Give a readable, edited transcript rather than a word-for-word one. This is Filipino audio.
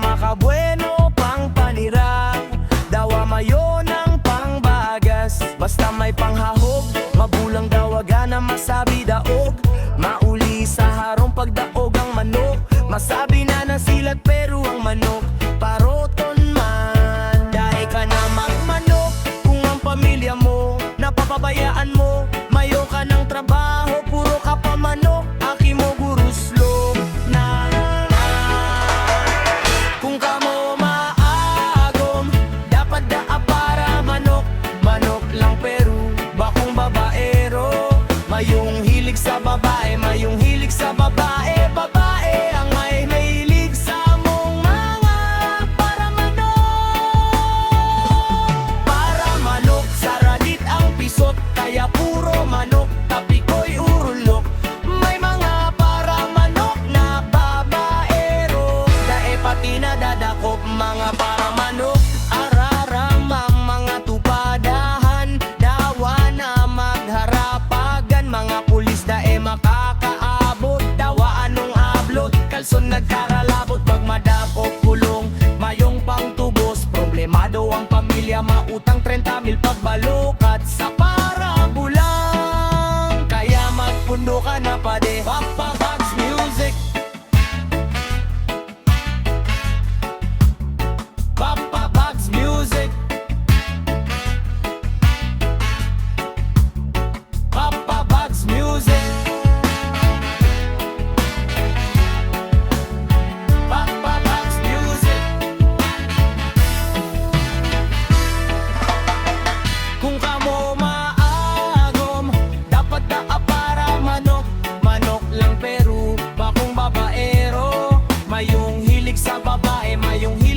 makabueno pang panira, dawa mayo ng pangbagas. Basta may panghahog, mabulang dawaga na masabi daog. Mauli sa harong pagdaog ang manok, masabi na nasilat pero ang manok paroton man. Dahil ka na magmanok kung ang pamilya mo napapabayaan mo. Mayo ka ng trabaho, puro ka pa manok, aki mo guruslo na. Kung ka mo maagom, dapat daa para manok. Manok lang pero bakong babaero. Mayong hilig sa babae, mayong hilig sa babae. Babae ang may mahilig sa mong mga para manok. Para manok, saradit ang pisot, kaya puro manok, tapi ko'y urulok. May mga para manok na babaero, dae pati na dadakop mga para manok. Araramang mga tupadahan, dawa na magharapagan. Mga pulis dae makakaabot, dawa anong ablot. Kalson nagkaralabot, pag madakop kulong, mayong pangtubos. Problemado ang pamilya, mautang 30,000 pagbalukat sa para bulang. Kaya magpundo ka na pade. Papa Box Music, Papa Box Music, Papa Box Music, Papa Box Music. Kung ka mo maagom, dapat daa para manok. Manok lang pero bakong babaero. Mayong hilig sa babae, mayong hilig